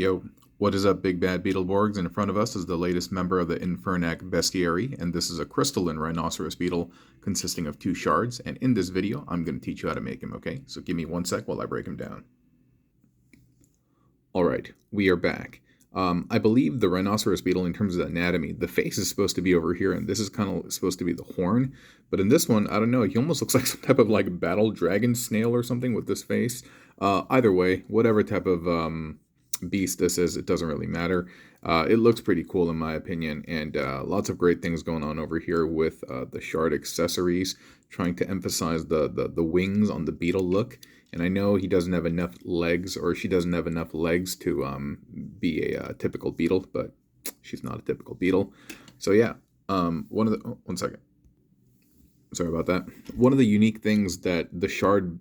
Yo, what is up, big bad Beetleborgs? And in front of us is the latest member of the Infernac bestiary, and this is a crystalline rhinoceros beetle consisting of 2 shards, and in this video, I'm going to teach you how to make him, okay? So give me 1 sec while I break him down. Alright, we are back. I believe the rhinoceros beetle, in terms of the anatomy, the face is supposed to be over here, and this is kind of supposed to be the horn. But in this one, I don't know, he almost looks like some type of like battle dragon snail or something with this face. Either way, whatever type of beast this is, it doesn't really matter. It looks pretty cool in my opinion, and lots of great things going on over here with the shard accessories, trying to emphasize the wings on the beetle look. And I know he doesn't have enough legs, or she doesn't have enough legs to be a typical beetle, but she's not a typical beetle. So yeah, one second. Sorry about that. One of the unique things that the shard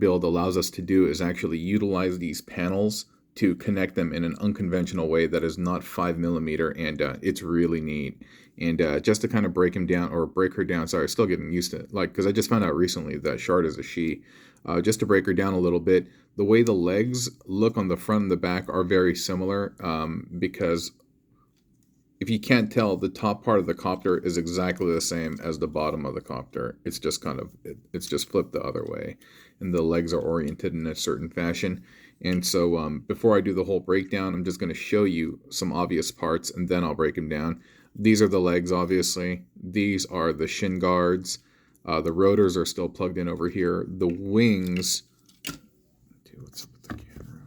build allows us to do is actually utilize these panels to connect them in an unconventional way that is not 5mm, and it's really neat. And just to kind of break him down, or break her down, sorry, still getting used to it, like, because I just found out recently that shard is a she. Just to break her down a little bit, the way the legs look on the front and the back are very similar, because if you can't tell, the top part of the copter is exactly the same as the bottom of the copter. It's just kind of, it's just flipped the other way, and the legs are oriented in a certain fashion. And so before I do the whole breakdown, I'm just going to show you some obvious parts, and then I'll break them down. These are the legs, obviously. These are the shin guards. The rotors are still plugged in over here. The wings... Dude, what's up with the camera?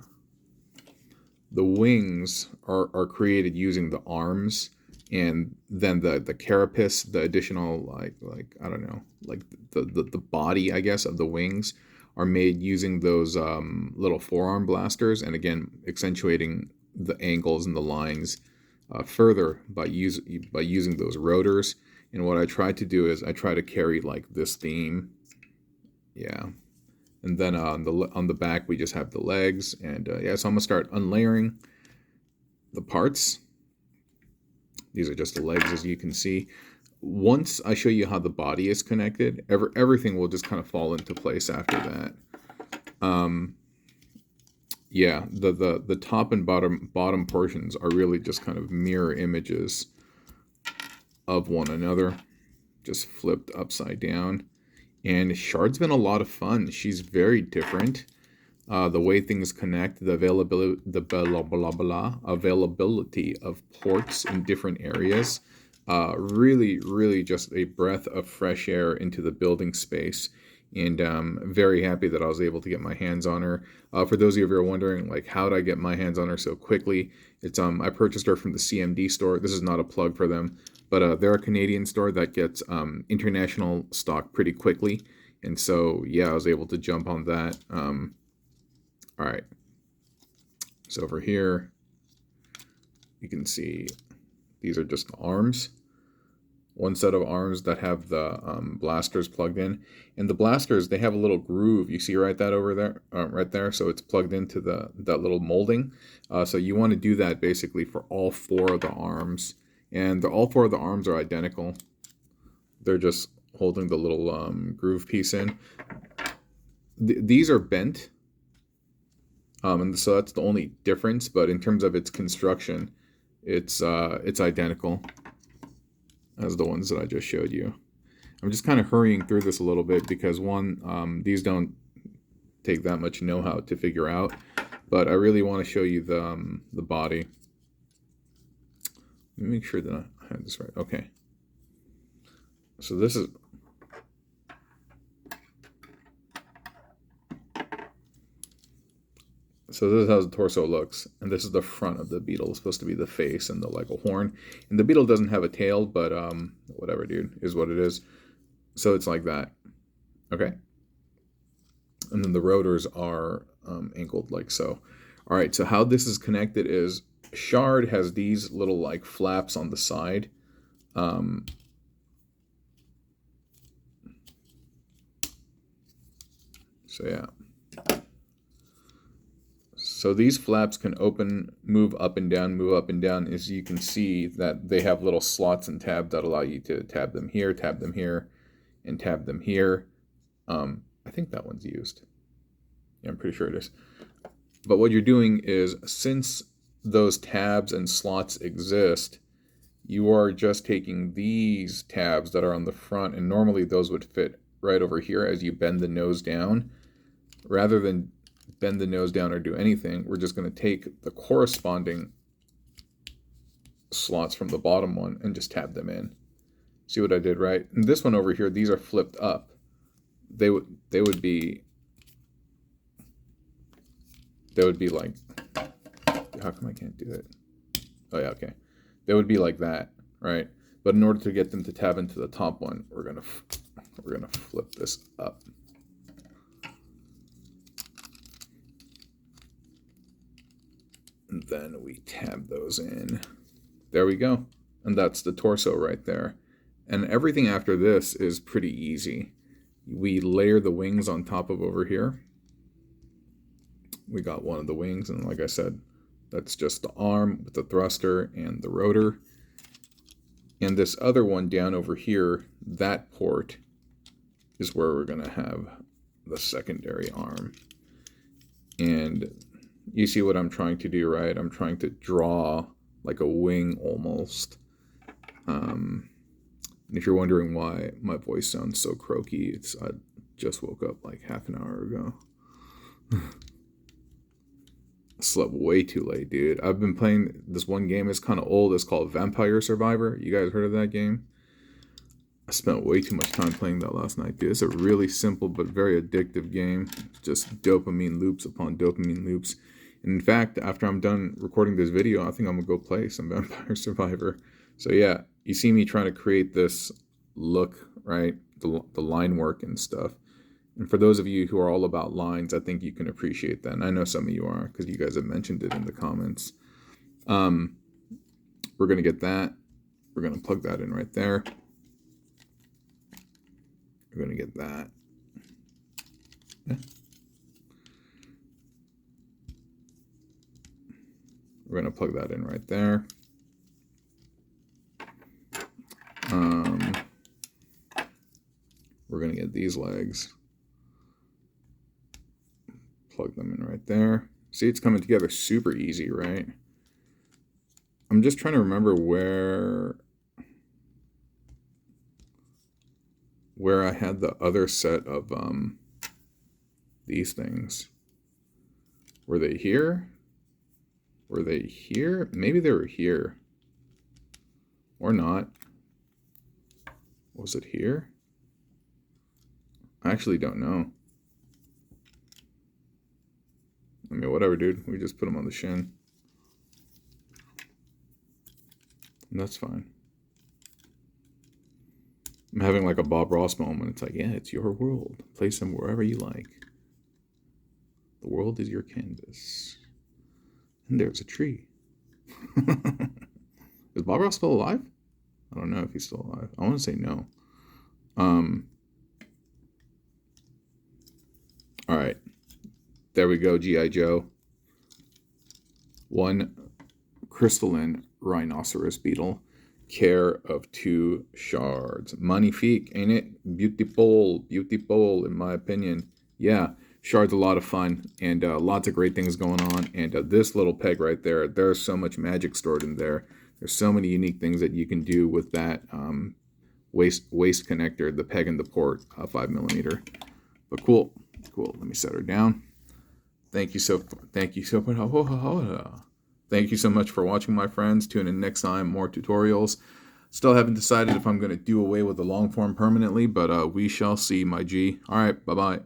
The wings are created using the arms, and then the carapace, the additional, like I don't know, like the body, I guess, of the wings are made using those little forearm blasters, and again, accentuating the angles and the lines further by using those rotors. And what I try to do is I try to carry like this theme, yeah. And then on the back we just have the legs, and yeah. So I'm gonna start unlayering the parts. These are just the legs, as you can see. Once I show you how the body is connected, everything will just kind of fall into place after that. Yeah, the top and bottom portions are really just kind of mirror images of one another, just flipped upside down. And Shard's been a lot of fun. She's very different. The way things connect, the availability of ports in different areas. Really just a breath of fresh air into the building space. And very happy that I was able to get my hands on her. For those of you who are wondering, like, how did I get my hands on her so quickly? It's I purchased her from the CMD store. This is not a plug for them, but they're a Canadian store that gets international stock pretty quickly. And so, yeah, I was able to jump on that. All right. So over here, you can see these are just the arms. One set of arms that have the blasters plugged in, and the blasters, they have a little groove. You see right that over there, right there. So it's plugged into that little molding. So you want to do that basically for all 4 of the arms, and all 4 of the arms are identical. They're just holding the little groove piece in. These are bent, and so that's the only difference. But in terms of its construction, it's identical as the ones that I just showed you. I'm just kind of hurrying through this a little bit because one, these don't take that much know-how to figure out, but I really want to show you the body. Let me make sure that I have this right. Okay. So this is... So this is how the torso looks, and this is the front of the beetle. It's supposed to be the face and like a horn. And the beetle doesn't have a tail, but whatever, dude, is what it is. So it's like that, okay? And then the rotors are angled like so. All right, so how this is connected is Shard has these little like flaps on the side. So yeah. So these flaps can open, move up and down, as you can see that they have little slots and tabs that allow you to tab them here, and tab them here. I think that one's used. Yeah, I'm pretty sure it is. But what you're doing is, since those tabs and slots exist, you are just taking these tabs that are on the front, and normally those would fit right over here as you bend the nose down. Rather than bend the nose down or do anything, we're just going to take the corresponding slots from the bottom one and just tab them in. See what I did, right? And this one over here, these are flipped up. They would be like, how come I can't do it? Oh yeah, okay. They would be like that, right? But in order to get them to tab into the top one, we're gonna flip this up. And then we tab those in. There we go. And that's the torso right there. And everything after this is pretty easy. We layer the wings on top of over here. We got one of the wings, and like I said, that's just the arm with the thruster and the rotor. And this other one down over here, that port is where we're going to have the secondary arm. And you see what I'm trying to do, right? I'm trying to draw like a wing almost. And if you're wondering why my voice sounds so croaky, it's I just woke up like half an hour ago. I slept way too late, dude. I've been playing this one game. It's kind of old. It's called Vampire Survivor. You guys heard of that game? I spent way too much time playing that last night, dude. It's a really simple but very addictive game. Just dopamine loops upon dopamine loops. And in fact, after I'm done recording this video, I think I'm going to go play some Vampire Survivor. So yeah, you see me trying to create this look, right? The line work and stuff. And for those of you who are all about lines, I think you can appreciate that. And I know some of you are, because you guys have mentioned it in the comments. We're going to get that. We're going to plug that in right there. We're going to get that. Yeah. We're going to plug that in right there. We're going to get these legs. Plug them in right there. See, it's coming together super easy, right? I'm just trying to remember where I had the other set of these things. Were they here? Were they here? Maybe they were here. Or not. Was it here? I actually don't know. I mean, whatever, dude. We just put them on the shin. And that's fine. I'm having like a Bob Ross moment. It's like, yeah, it's your world. Place them wherever you like. The world is your canvas. And there's a tree. Is Bob Ross still alive? I don't know if he's still alive. I want to say no. All right. There we go, G.I. Joe. One crystalline rhinoceros beetle. Care of 2 shards. Magnifique, ain't it? Beautiful, beautiful, in my opinion. Yeah, shard's a lot of fun, and lots of great things going on. And this little peg right there, there's so much magic stored in there. There's so many unique things that you can do with that waist connector, the peg and the port, 5mm. But cool. Let me set her down. Thank you so much for watching, my friends. Tune in next time, more tutorials. Still haven't decided if I'm going to do away with the long form permanently, but we shall see, my G. All right, bye-bye.